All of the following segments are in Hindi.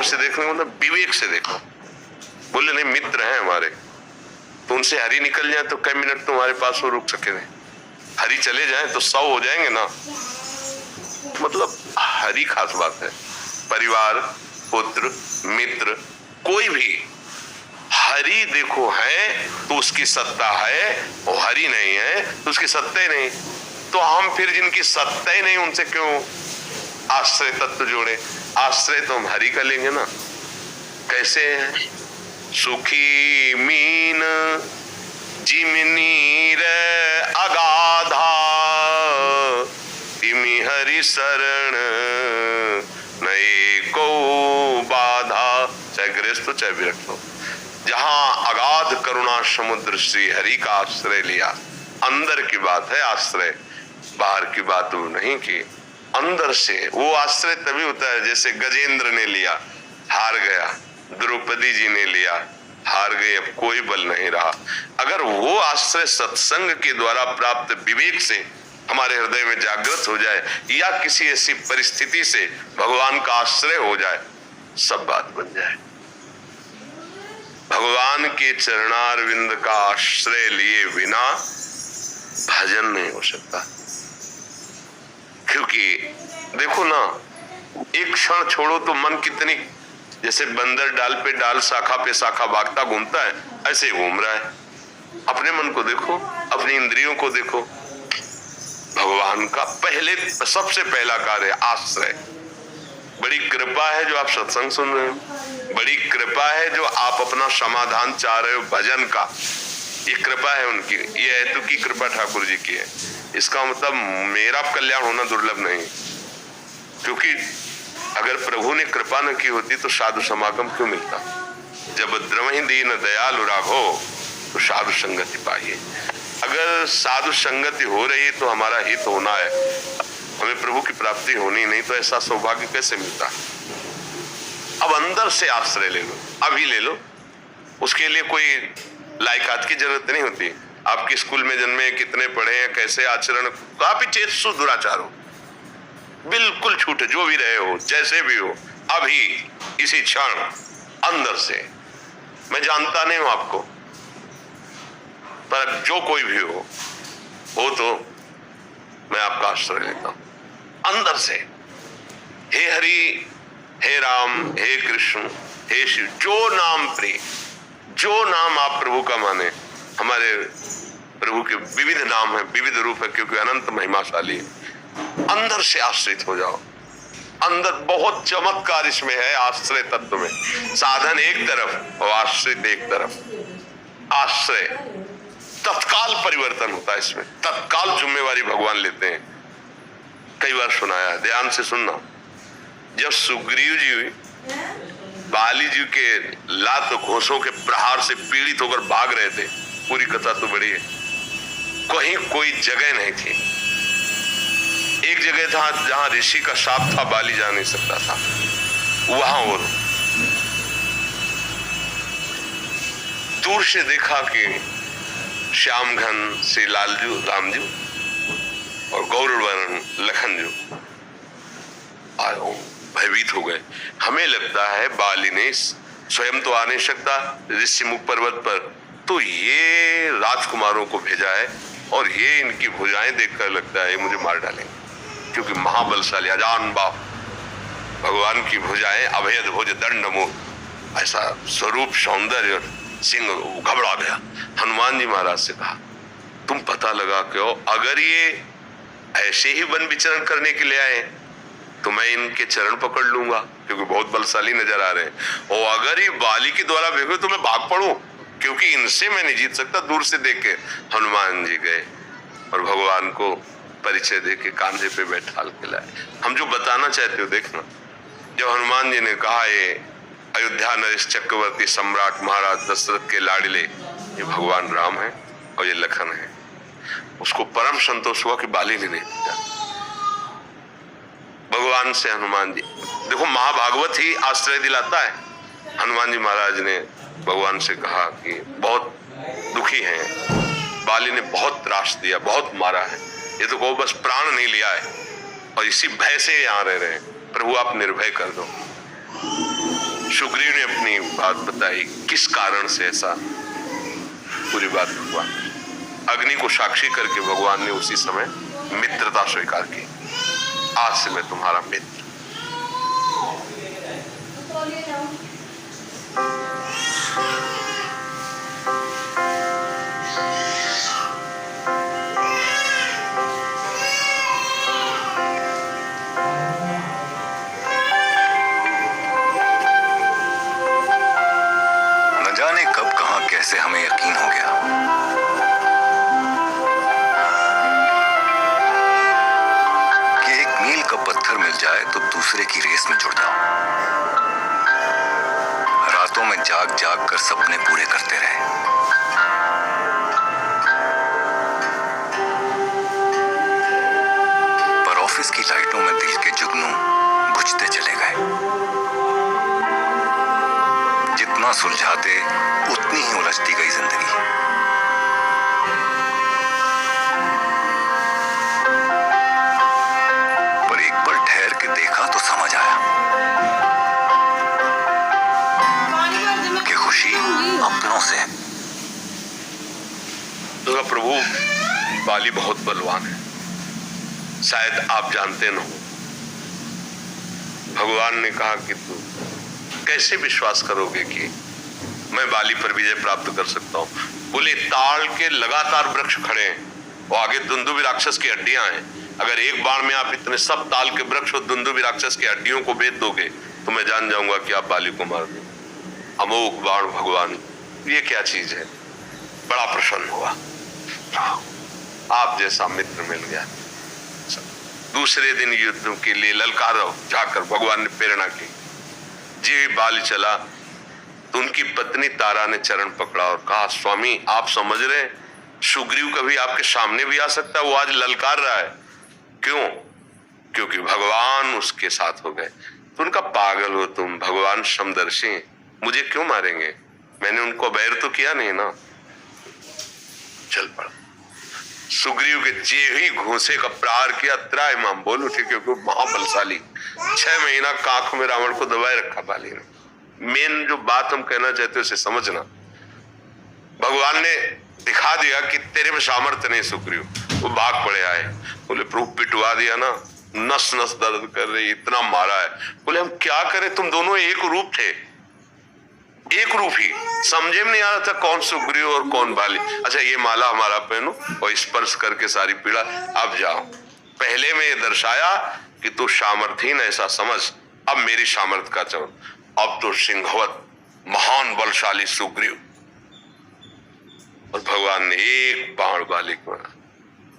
गौर से देखने का मतलब विवेक से देखो। बोले नहीं मित्र हैं हमारे, तो उनसे हरि निकल जाए तो कई मिनट तुम्हारे पास वो रुक सके नहीं, हरि चले जाए तो 100 हो जाएंगे ना। मतलब हरि खास बात है। परिवार, पुत्र, मित्र, कोई भी हरि देखो है तो उसकी सत्ता है, और हरि नहीं है तो उसकी सत्ता ही नहीं। तो हम फिर जिनकी सत्ता ही नहीं उनसे क्यों आश्रय तत्व जोड़े? आश्रय तो हम हरि का लेंगे ना। कैसे है? सुखी मीन जिमनी रे अगाधा, तिमि हरि शरण नए को बाधा। चाहे गृहस्थ हो चाहे विरक्त हो, जहां अगाध करुणा समुद्र श्री हरि का आश्रय लिया, अंदर की बात है आश्रय, बाहर की बात वो नहीं की। अंदर से वो आश्रय तभी होता है जैसे गजेंद्र ने लिया, हार गया, द्रौपदी जी ने लिया, हार गए, अब कोई बल नहीं रहा। अगर वो आश्रय सत्संग के द्वारा प्राप्त विवेक से हमारे हृदय में जागृत हो जाए, या किसी ऐसी परिस्थिति से भगवान का आश्रय हो जाए, सब बात बन जाए। भगवान के चरणारविंद का आश्रय लिए बिना भजन नहीं हो सकता। क्योंकि देखो ना, एक क्षण छोड़ो तो मन कितनी, जैसे बंदर डाल पे डाल, शाखा पे शाखा भागता घूमता है, ऐसे घूम रहा है। अपने मन को देखो, अपनी इंद्रियों को देखो। भगवान का पहले सबसे पहला कार्य आश्रय। बड़ी कृपा है जो आप सत्संग सुन रहे हो, बड़ी कृपा है जो आप अपना समाधान चाह रहे हो भजन का, ये कृपा है उनकी, ये हेतु की कृपा ठाकुर जी की है। इसका मतलब मेरा कल्याण होना दुर्लभ नहीं, क्योंकि अगर प्रभु ने कृपा न की होती तो साधु समागम क्यों मिलता? जब द्रवहि दीन दयालु राघो तो साधु संगति पाइए। अगर साधु संगति हो रही है तो हमारा हित होना है, हमें प्रभु की प्राप्ति होनी, नहीं तो ऐसा सौभाग्य कैसे मिलता? अब अंदर से आश्रय ले लो, अभी ले लो। उसके लिए कोई लायकात की जरूरत नहीं होती। आपके स्कूल में जन्मे, कितने पढ़े हैं, कैसे आचरण, काफी चेतसु दुराचार हो, बिल्कुल छूटे, जो भी रहे हो, जैसे भी हो, अभी इसी क्षण अंदर से। मैं जानता नहीं हूं आपको, पर जो कोई भी हो तो मैं आपका आश्रय लेता हूं अंदर से। हे हरि, हे राम, हे कृष्ण, हे शिव, जो नाम प्रिय, जो नाम आप प्रभु का माने। हमारे प्रभु के विविध नाम है, विविध रूप है, क्योंकि अनंत महिमाशाली है। अंदर से आश्रित हो जाओ। अंदर बहुत चमत्कार इसमें है, आश्रय तत्व में। साधन एक तरफ और आश्रित एक तरफ। आश्रय तत्काल परिवर्तन होता है इसमें, तत्काल जिम्मेवारी भगवान लेते हैं। कई बार सुनाया, ध्यान से सुनना। जब सुग्रीव जी बाली जी के लात घोंसों के प्रहार से पीड़ित होकर भाग रहे थे, पूरी कथा तो बड़ी है, कहीं कोई जगह नहीं थी। एक जगह था जहां ऋषि का शाप था, बाली जा नहीं सकता था, वहां वो दूर से देखा कि श्याम घन श्री लालजू, रामजू और गौरवर्ण लखनजू भयभीत हो गए। हमें लगता है बाली ने स्वयं तो आ नहीं सकता ऋषि मुख पर्वत पर, तो ये राजकुमारों को भेजा है, और ये इनकी भुजाएं देखकर लगता है मुझे मार डालेंगे, क्योंकि महाबलशाली अजान बाप भगवान की भुजाएं, अभेद भुज दंड मुख, ऐसा स्वरूप सौंदर्य, सिंह। घबरा गया। हनुमान जी महाराज से कहा, तुम पता लगा क्यों, अगर ये ऐसे ही वन विचरण करने के लिए आए तो मैं इनके चरण पकड़ लूंगा, क्योंकि बहुत बलशाली नजर आ रहे हैं, और अगर ये बाली के द्वारा भेजो तो मैं भाग पड़ूं, क्योंकि इनसे मैं नहीं जीत सकता। दूर से देख के हनुमान जी गए और भगवान को परिचय देके कांधे पे बैठाल के लाए। हम जो बताना चाहते हो देखना। जब हनुमान जी ने कहा ये अयोध्या नरेश चक्रवर्ती सम्राट महाराज दशरथ के लाडले ये भगवान राम है और ये लखन है, उसको परम संतोष हुआ कि बाली ने नहीं भेजा। भगवान से हनुमान जी, देखो महाभागवत ही आश्रय दिलाता है। हनुमान जी महाराज ने भगवान से कहा कि बहुत दुखी हैं, बाली ने बहुत त्रास दिया, बहुत मारा है, ये तो कहो बस प्राण नहीं लिया है, और इसी भय से यहाँ रह रहे हैं, प्रभु आप निर्भय कर दो। सुग्रीव ने अपनी बात बताई, किस कारण से ऐसा, पूरी बात भगवान, अग्नि को साक्षी करके भगवान ने उसी समय मित्रता स्वीकार की। आज से मैं तुम्हारा मित्र। न जाने कब कहां कैसे हमें यकीन हो गया कि एक मील का पत्थर मिल जाए तो दूसरे की रेस में जुड़ जाओ। रातों में जाग जाग कर सपने पूरे करते रहे। पर ऑफिस की लाइटों में दिल के जुगनू बुझते चले गए। जितना सुलझाते उतनी ही उलझती गई जिंदगी। पर एक पल ठहर के देखा तो समझ आया कि खुशी अपनों से है। तो प्रभु, बाली बहुत बलवान है, शायद आप जानते न हो। भगवान ने कहा कि तू कैसे विश्वास करोगे कि मैं बाली पर विजय प्राप्त कर सकता हूं। बोले, ताड़ के लगातार वृक्ष खड़े हैं और आगे दुंदुभी राक्षस की हड्डियां हैं। अगर एक बाण में आप इतने सब ताल के वृक्ष और दुंदुभी राक्षस की हड्डियों को बेच दोगे तो मैं जान जाऊंगा कि आप बाली को मार दो। अमोघ बाण भगवान, ये क्या चीज है। बड़ा प्रसन्न हुआ, आप जैसा मित्र मिल गया। दूसरे दिन युद्ध के लिए ललकारो जाकर भगवान ने प्रेरणा की। जी बाली चला तो उनकी पत्नी तारा ने चरण पकड़ा और कहा, स्वामी आप समझ रहे, सुग्रीव कभी आपके सामने भी आ सकता है, वो आज ललकार रहा है। क्यों? क्योंकि भगवान उसके साथ हो गए। तो उनका, पागल हो तुम, भगवान समदर्शी, मुझे क्यों मारेंगे, मैंने उनको बैर तो किया नहीं ना। चल पड़ा, सुग्रीव के जेही घूंसे का प्रहार किया, त्राहिमाम बोल उठे क्योंकि महाबलशाली। 6 महीना काख में रावण को दबाए रखा बाली ने। मेन जो बात हम कहना चाहते उसे समझना, भगवान ने दिखा दिया कि तेरे में सामर्थ्य नहीं सुग्रीव। वो भाग पड़े आए, बोले प्रभु पिटवा दिया ना, नस नस दर्द कर रही, इतना मारा है। बोले हम क्या करें, तुम दोनों एक रूप थे, एक रूप ही, समझे में नहीं आ रहा था कौन सुग्रीव और कौन बाली। अच्छा ये माला हमारा पहनो और स्पर्श करके सारी पीड़ा, अब जाओ। पहले में ये दर्शाया कि तू सामर्थहीन ऐसा समझ, अब मेरी सामर्थ्य का चवन। अब तो सिंहवत महान बलशाली सुग्रीव। और भगवान ने एक बाण बाली को,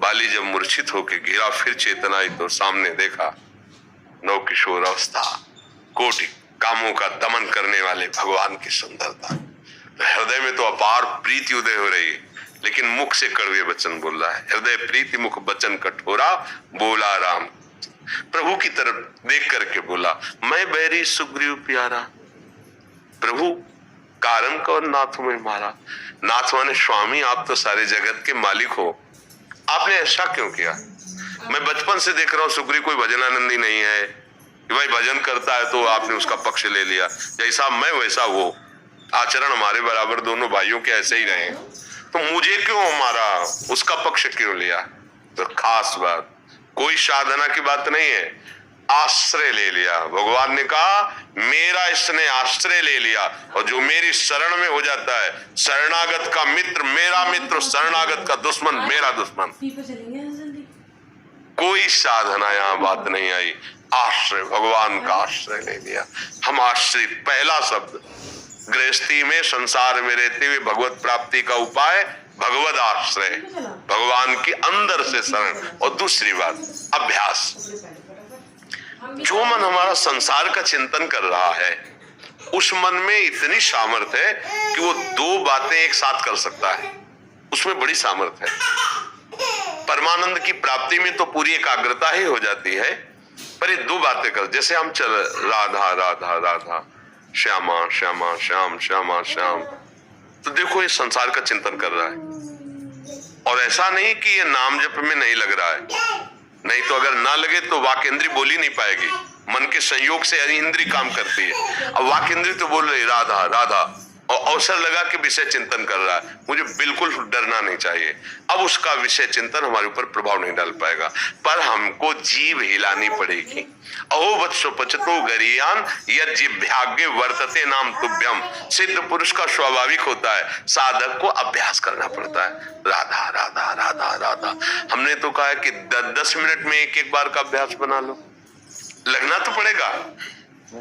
बाली जब मूर्छित होकर गिरा, फिर चेतना आई तो सामने देखा नव किशोर अवस्था, कोटि कामों का दमन करने वाले भगवान की सुंदरता। तो हृदय में तो अपार प्रीति उदय हो रही है, लेकिन मुख से कड़वे वचन बोल रहा है। हृदय प्रीति मुख वचन कठोरा, बोला राम। प्रभु की तरफ देख करके बोला, मैं बैरी सुग्रीव प्यारा। प्रभु कारण कौन नाथ में मारा। नाथ माने स्वामी, आप तो सारे जगत के मालिक हो, आपने ऐसा क्यों किया। मैं बचपन से देख रहा हूं सुग्रीव कोई भजनानंदी नहीं है कि भाई भजन करता है तो आपने उसका पक्ष ले लिया। जैसा मैं वैसा वो, आचरण हमारे बराबर दोनों भाइयों के ऐसे ही रहे, तो मुझे क्यों मारा, उसका पक्ष क्यों लिया। तो खास बात, कोई साधना की बात नहीं है, आश्रय ले लिया। भगवान ने कहा मेरा इसने आश्रय ले लिया, और जो मेरी शरण में हो जाता है, शरणागत का मित्र मेरा मित्र, शरणागत का दुश्मन मेरा दुश्मन। कोई साधना यहाँ बात नहीं आई, आश्रय, भगवान का आश्रय ले लिया। हम आश्रित, पहला शब्द गृहस्थी में संसार में रहते हुए भगवत प्राप्ति का उपाय भगवत आश्रय, भगवान के अंदर से शरण। और दूसरी बात अभ्यास। जो मन हमारा संसार का चिंतन कर रहा है, उस मन में इतनी सामर्थ्य है कि वो 2 बातें एक साथ कर सकता है, उसमें बड़ी सामर्थ्य है। परमानंद की प्राप्ति में तो पूरी एकाग्रता ही हो जाती है, पर ये 2 बातें कर, जैसे हम चल राधा राधा राधा, श्यामा श्यामा श्याम श्यामा श्याम, तो देखो ये संसार का चिंतन कर रहा है। और ऐसा नहीं कि ये नाम जप में नहीं लग रहा है, नहीं तो अगर ना लगे तो वाक्येंद्री बोल ही नहीं पाएगी। मन के संयोग से इंद्री काम करती है। अब वाक इंद्री तो बोल रही राधा राधा, और अवसर लगा के विषय चिंतन कर रहा है, मुझे बिल्कुल डरना नहीं चाहिए। अब उसका विषय चिंतन हमारे ऊपर प्रभाव नहीं डाल पाएगा, पर हमको जीभ हिलानी पड़ेगी। अहो वत्सो पचतो गरियान यद जिह्वाग्रे वर्तते नाम तुभ्यम। सिद्ध पुरुष का स्वाभाविक होता है, साधक को अभ्यास करना पड़ता है। राधा राधा राधा राधा, हमने तो कहा है कि 10 मिनट में एक बार का अभ्यास बना लो, लगना तो पड़ेगा।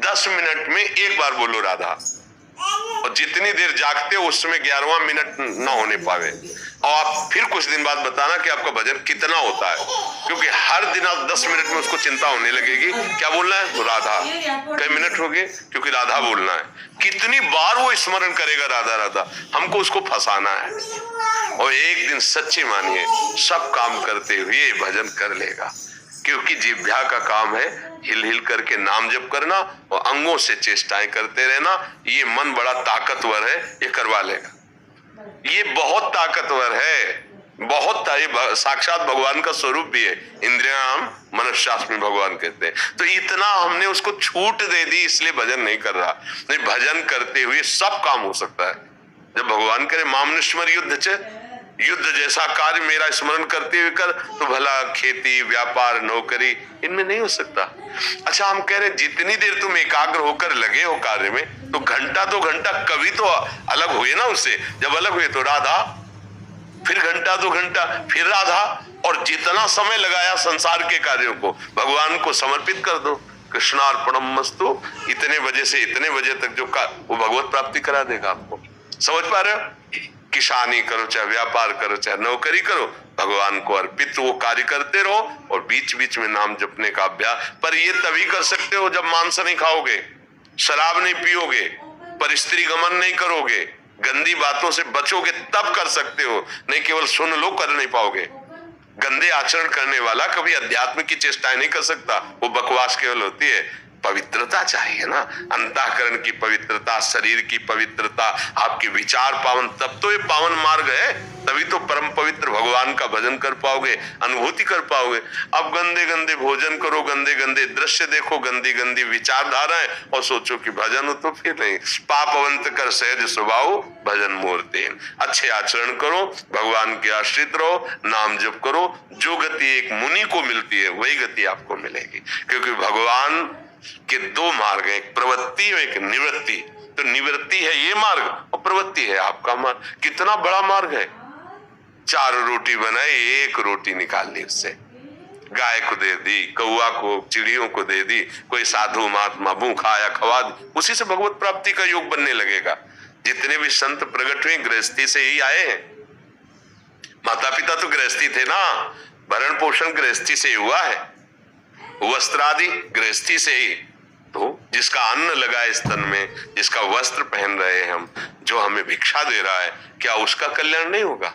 10 मिनट में एक बार बोलो राधा, और जितनी देर जागते हो उसमें 11वां मिनट ना होने पावे, और आप फिर कुछ दिन बाद बताना कि आपका भजन कितना होता है, क्योंकि हर दिन आप 10 मिनट में उसको चिंता होने लगेगी क्या बोलना है, तो राधा। कई मिनट हो गए, क्योंकि राधा बोलना है। कितनी बार वो स्मरण करेगा राधा राधा, हमको उसको फंसाना है। और एक दिन सच्ची मानिए सब काम करते हुए भजन कर लेगा, क्योंकि जिह्वा का काम है हिल हिल करके नाम जप करना और अंगों से चेष्टाएं करते रहना। ये मन बड़ा ताकतवर है, ये करवा लेगा। ये बहुत ताकतवर है, बहुत ये साक्षात भगवान का स्वरूप भी है। इंद्रियां मनश्शास्त्र में भगवान कहते हैं। तो इतना हमने उसको छूट दे दी, इसलिए भजन नहीं कर रहा। नहीं, भजन करते हुए सब काम हो सकता है। जब भगवान करे मामनुष्मर युद्ध च, युद्ध जैसा कार्य मेरा स्मरण करते हुए कर, तो भला खेती व्यापार नौकरी इनमें नहीं हो सकता। अच्छा, हम कह रहे जितनी देर तुम एकाग्र होकर लगे हो कार्य में, तो घंटा 2 घंटा कभी तो अलग हुए ना उससे। जब अलग हुए तो राधा, फिर घंटा 2 घंटा फिर राधा, और जितना समय लगाया संसार के कार्यों को भगवान को समर्पित कर दो। कृष्णार्पणमस्तु, इतने बजे से इतने बजे तक जो वो भगवत प्राप्ति करा देगा आपको। समझ पा रहे हो? किसानी करो चाहे व्यापार करो चाहे नौकरी करो, भगवान को अर्पित वो कार्य करते रहो, और बीच बीच में नाम जपने का अभ्यास। पर ये तभी कर सकते हो जब मांस नहीं खाओगे, शराब नहीं पियोगे, पर स्त्री गमन नहीं करोगे, गंदी बातों से बचोगे, तब कर सकते हो। नहीं केवल सुन लो, कर नहीं पाओगे। गंदे आचरण करने वाला कभी अध्यात्म की चेष्टाएं नहीं कर सकता, वो बकवास केवल होती है। पवित्रता चाहिए ना, अंतःकरण की पवित्रता, शरीर की पवित्रता, आपके विचार पावन, तब तो ये पावन मार्ग है। तभी तो परम पवित्र भगवान का भजन कर पाओगे, अनुभूति कर पाओगे। अब गंदे गंदे भोजन करो, गंदे गंदे दृश्य देखो, गंदी गंदी विचारधाराएं, और सोचो कि भजन हो, तो फिर नहीं। पापवंत कर सहज स्वभाव भजन मूर्ति। अच्छे आचरण करो, भगवान के आश्रित रहो, नाम जप करो। जो गति एक मुनि को मिलती है वही गति आपको मिलेगी, क्योंकि भगवान के 2 मार्ग है, एक प्रवृत्ति और एक निवृत्ति। तो निवृत्ति है ये मार्ग, और प्रवृत्ति है आपका मार्ग। कितना बड़ा मार्ग है। 4 रोटी बनाई, 1 रोटी निकाल ली, उससे गाय को दे दी, कौआ को, चिड़ियों को दे दी, कोई साधु महात्मा भूखा आया खवा दी, उसी से भगवत प्राप्ति का योग बनने लगेगा। जितने भी संत प्रकट हुए गृहस्थी से ही आए हैं। माता पिता तो गृहस्थी थे ना, भरण पोषण गृहस्थी से हुआ है, वस्त्र आदि गृहस्थी से ही। तो जिसका अन्न लगा है स्तन में, जिसका वस्त्र पहन रहे हैं हम, जो हमें भिक्षा दे रहा है, क्या उसका कल्याण नहीं होगा?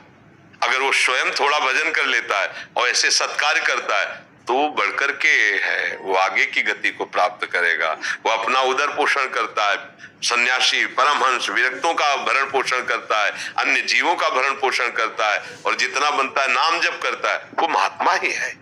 अगर वो स्वयं थोड़ा भजन कर लेता है और ऐसे सत्कार्य करता है, तो बढ़कर के है, वो आगे की गति को प्राप्त करेगा। वो अपना उदर पोषण करता है, सन्यासी परमहंस विरक्तों का भरण पोषण करता है, अन्य जीवों का भरण पोषण करता है, और जितना बनता है नाम जप करता है, वो महात्मा ही है।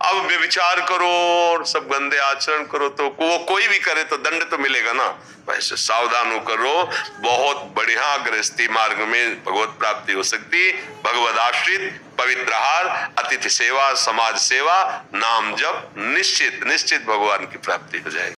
अब व्यभिचार करो और सब गंदे आचरण करो, तो वो कोई भी करे तो दंड तो मिलेगा ना। वैसे सावधान होकर रहो, बहुत बढ़िया गृहस्थी मार्ग में भगवत प्राप्ति हो सकती। भगवद आश्रित, पवित्र आहार, अतिथि सेवा, समाज सेवा, नाम जप, निश्चित निश्चित भगवान की प्राप्ति हो जाएगी।